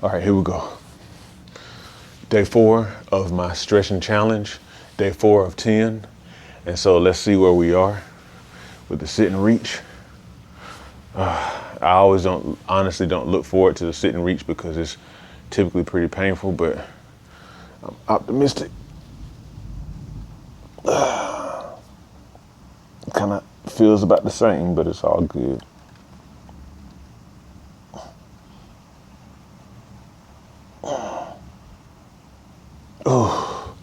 All right, here we go. Day 4 of my stretching challenge, day 4 of 10. And so let's see where we are with the sit and reach. I honestly don't look forward to the sit and reach because it's typically pretty painful, but I'm optimistic. Kind of feels about the same, but it's all good. Oh.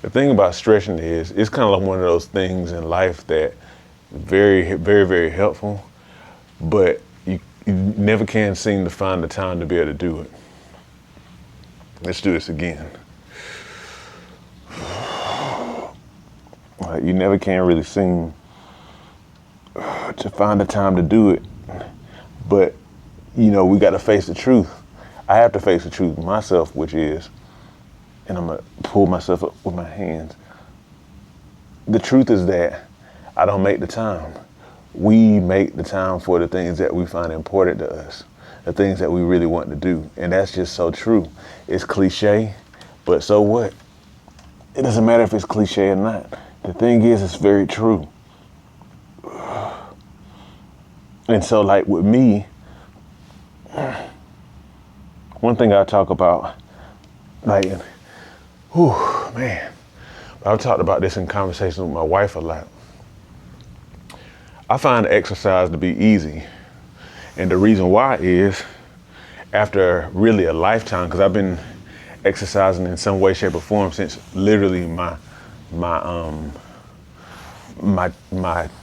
The thing about stretching is it's kind of like one of those things in life that very, very, very helpful, but you never can seem to find the time to be able to do it. Let's do this again. You never can really seem to find the time to do it, but we got to face the truth. I have to face the truth myself, which is, and I'm gonna pull myself up with my hands. The truth is that I don't make the time. We make the time for the things that we find important to us, the things that we really want to do. And that's just so true. It's cliche, but so what? It doesn't matter if it's cliche or not. The thing is, it's very true. And so like with me, one thing I talk about, like, man, I've talked about this in conversations with my wife a lot. I find exercise to be easy. And the reason why is after really a lifetime, because I've been exercising in some way, shape, or form since literally my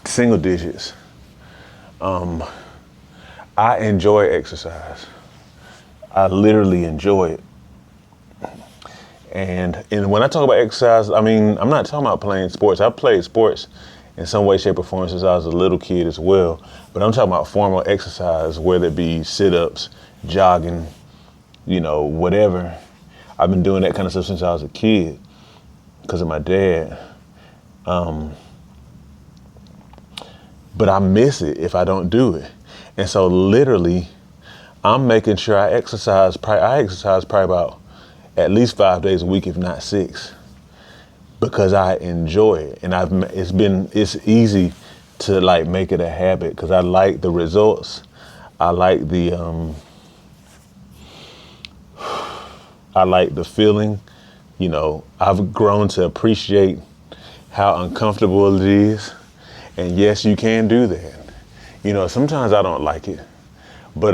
single digits. I enjoy exercise. I literally enjoy it. And when I talk about exercise, I mean, I'm not talking about playing sports. I've played sports in some way, shape, or form since I was a little kid as well. But I'm talking about formal exercise, whether it be sit-ups, jogging, whatever. I've been doing that kind of stuff since I was a kid because of my dad. But I miss it if I don't do it. And so literally, I'm making sure I exercise probably about at least 5 days a week, if not 6, because I enjoy it. And it's easy to like make it a habit because I like the results. I like the feeling. I've grown to appreciate how uncomfortable it is. And yes, you can do that. Sometimes I don't like it, but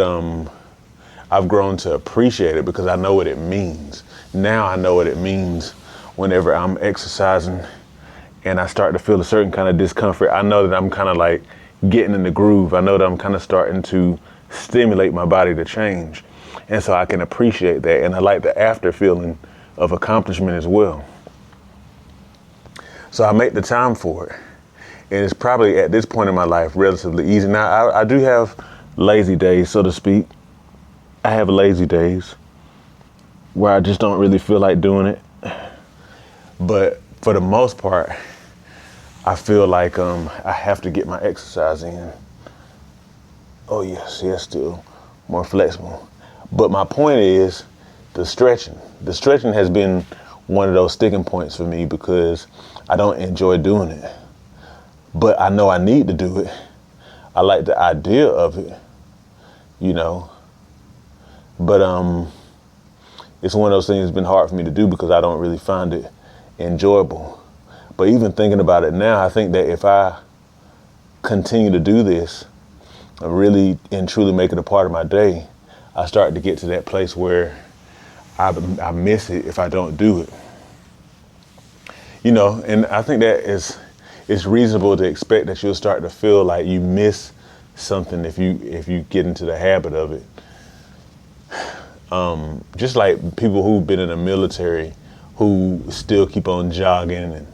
I've grown to appreciate it because I know what it means. Now I know what it means whenever I'm exercising and I start to feel a certain kind of discomfort. I know that I'm kind of like getting in the groove. I know that I'm kind of starting to stimulate my body to change. And so I can appreciate that. And I like the after feeling of accomplishment as well. So I make the time for it. And it's probably at this point in my life relatively easy. Now, I do have lazy days, so to speak. I have lazy days where I just don't really feel like doing it. But for the most part, I feel like I have to get my exercise in. Oh, yes, still more flexible. But my point is the stretching. The stretching has been one of those sticking points for me because I don't enjoy doing it. But I know I need to do it. I like the idea of it, But it's one of those things that's been hard for me to do because I don't really find it enjoyable. But even thinking about it now, I think that if I continue to do this, really and truly make it a part of my day, I start to get to that place where I miss it if I don't do it. And I think that it's reasonable to expect that you'll start to feel like you miss something if you get into the habit of it. Just like people who've been in the military who still keep on jogging and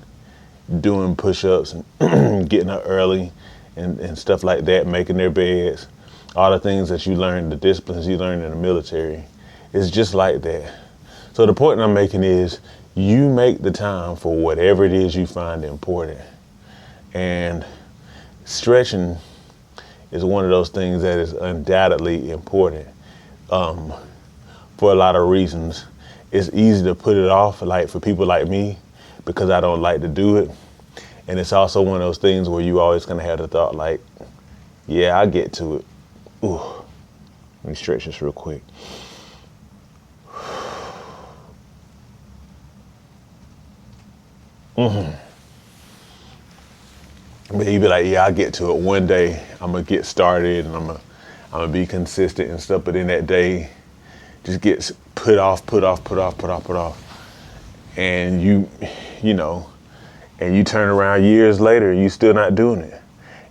doing push-ups and getting up early and stuff like that, making their beds, all the things that you learn, the disciplines you learn in the military, it's just like that. So the point I'm making is you make the time for whatever it is you find important. And stretching is one of those things that is undoubtedly important for a lot of reasons. It's easy to put it off, like for people like me, because I don't like to do it. And it's also one of those things where you always gonna have the thought like, yeah, I'll get to it. Ooh, let me stretch this real quick. But you be like, yeah, I'll get to it one day. I'm gonna get started and I'm gonna be consistent and stuff. But then that day just gets put off. And you know, and you turn around years later and you still not doing it.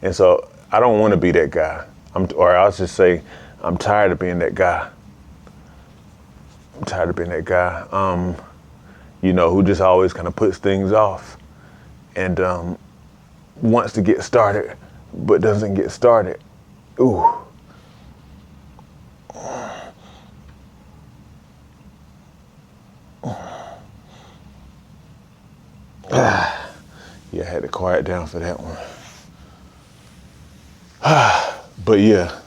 And so I don't want to be that guy. Or I'll just say, I'm tired of being that guy. I'm tired of being that guy, you know, who just always kind of puts things off and wants to get started, but doesn't get started. Ooh. Yeah, I had to quiet down for that one. But yeah,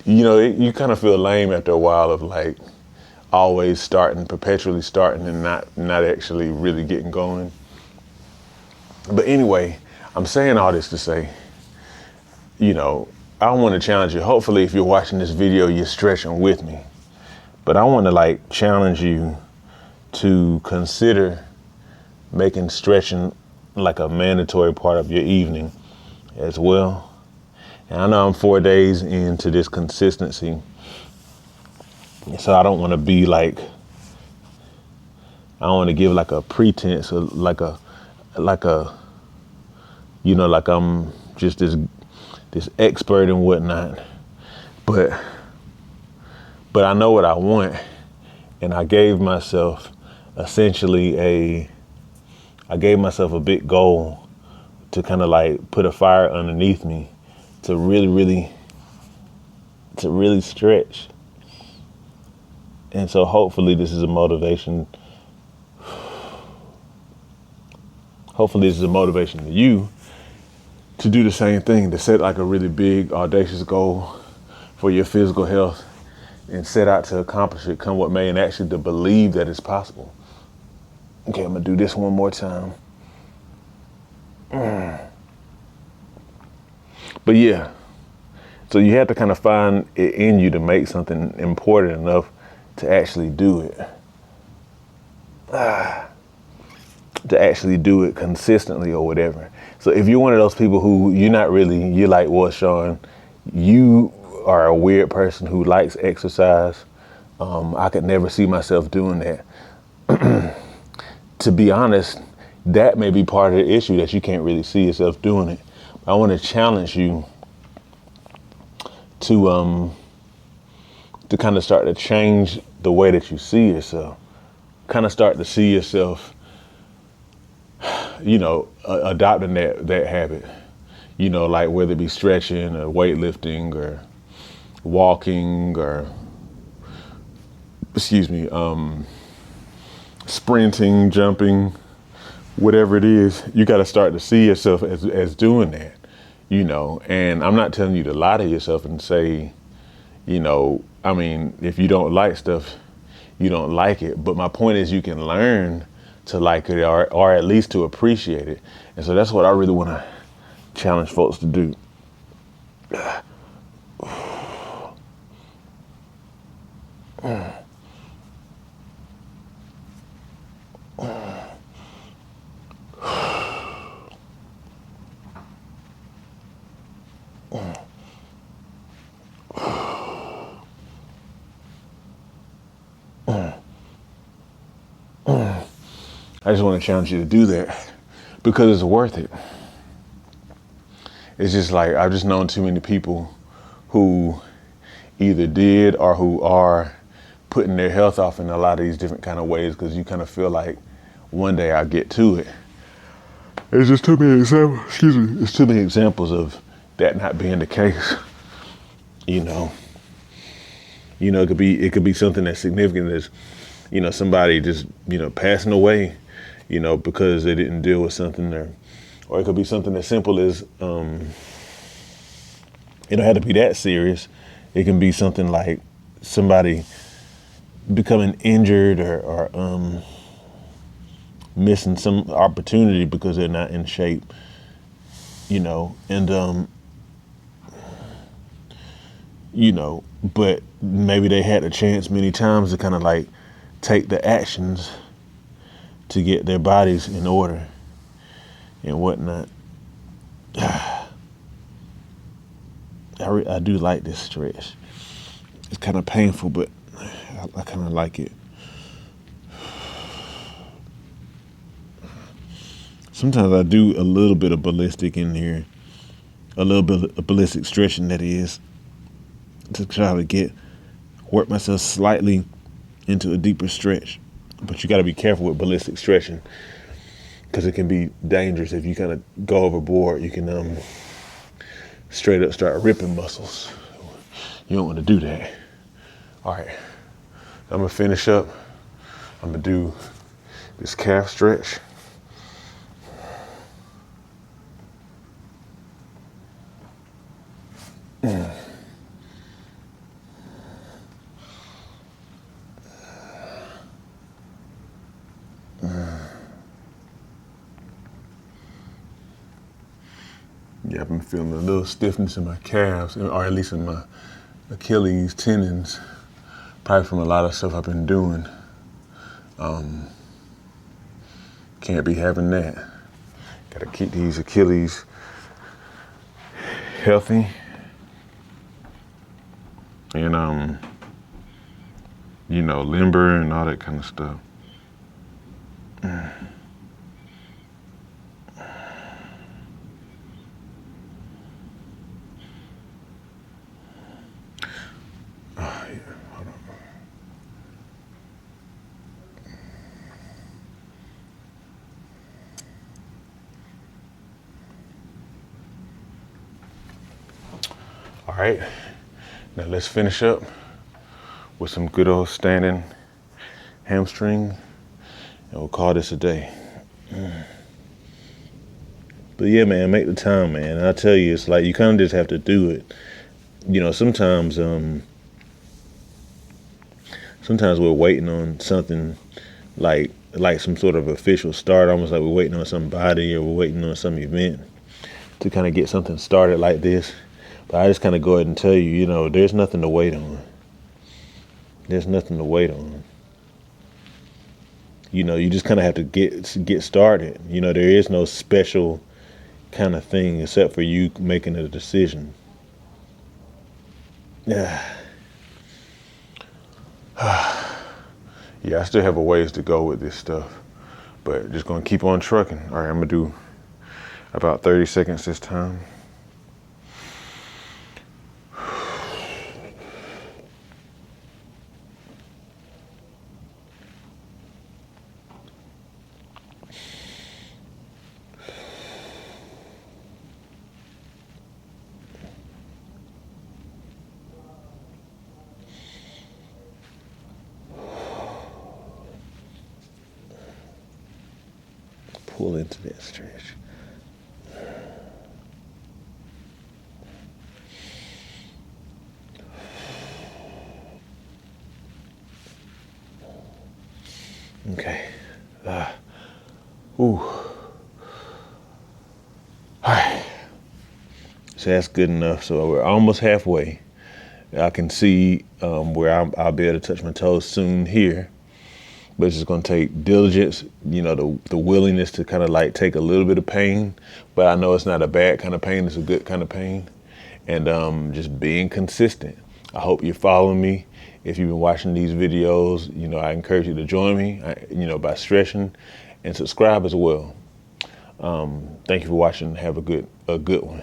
you know, you kind of feel lame after a while of like always starting, perpetually starting and not actually really getting going. But anyway, I'm saying all this to say, you know, I want to challenge you. Hopefully if you're watching this video, you're stretching with me. But I want to like challenge you to consider making stretching like a mandatory part of your evening as well. And I know I'm 4 days into this consistency, so I don't want to be like, I don't want to give like a pretense or like a, you know, like I'm just this expert and whatnot. But I know what I want, and I gave myself essentially I gave myself a big goal to kind of like put a fire underneath me to really stretch. And so hopefully this is a motivation. Hopefully this is a motivation to you to do the same thing, to set like a really big, audacious goal for your physical health and set out to accomplish it, come what may, and actually to believe that it's possible. Okay, I'm gonna do this one more time. But yeah, so you have to kind of find it in you to make something important enough to actually do it. To actually do it consistently or whatever. So if you're one of those people who you're like, well, Sean, you are a weird person who likes exercise. I could never see myself doing that. To be honest, that may be part of the issue, that you can't really see yourself doing it. I want to challenge you to kind of start to change the way that you see yourself. Kind of start to see yourself, you know, adopting that habit. You know, like whether it be stretching or weightlifting or walking or, sprinting, jumping, whatever it is, you got to start to see yourself as doing that, you know. And I'm not telling you to lie to yourself and say, you know, I mean, if you don't like stuff, you don't like it. But my point is you can learn to like it or at least to appreciate it. And so that's what I really want to challenge folks to do. I just want to challenge you to do that because it's worth it. It's just like, I've just known too many people who either did or who are putting their health off in a lot of these different kind of ways because you kind of feel like one day I'll get to it. It's just too many examples, it's too many examples of that not being the case. You know, it could be something as significant as, you know, somebody just, you know, passing away, you know, because they didn't deal with something, or it could be something as simple as It don't have to be that serious. It can be something like somebody becoming injured or missing some opportunity because they're not in shape, and but maybe they had a chance many times to kind of like take the actions to get their bodies in order and whatnot. I do like this stretch. It's kind of painful, but I kind of like it. Sometimes I do a little bit of ballistic in here, a little bit of ballistic stretching, that is, to try to work myself slightly into a deeper stretch. But you got to be careful with ballistic stretching because it can be dangerous. If you kind of go overboard, you can straight up start ripping muscles. You don't want to do that. All right, I'm gonna finish up. I'm gonna do this calf stretch. Yeah, I've been feeling a little stiffness in my calves, or at least in my Achilles tendons, probably from a lot of stuff I've been doing. Can't be having that. Gotta keep these Achilles healthy and limber and all that kind of stuff. All right, now let's finish up with some good old standing hamstring, and we'll call this a day. But yeah, man, make the time, man. And I tell you, it's like you kind of just have to do it. Sometimes we're waiting on something like some sort of official start, almost like we're waiting on somebody or we're waiting on some event to kind of get something started like this. But I just kind of go ahead and tell you, there's nothing to wait on. There's nothing to wait on. You just kind of have to get started. There is no special kind of thing except for you making a decision. Yeah. Yeah, I still have a ways to go with this stuff, but just gonna keep on trucking. All right, I'm gonna do about 30 seconds this time. Pull into that stretch. Okay. Ooh. All right. So that's good enough. So we're almost halfway. I can see where I'll be able to touch my toes soon here. But it's just going to take diligence, the willingness to kind of like take a little bit of pain. But I know it's not a bad kind of pain. It's a good kind of pain. And just being consistent. I hope you're following me. If you've been watching these videos, I encourage you to join me, by stretching and subscribe as well. Thank you for watching. Have a good one.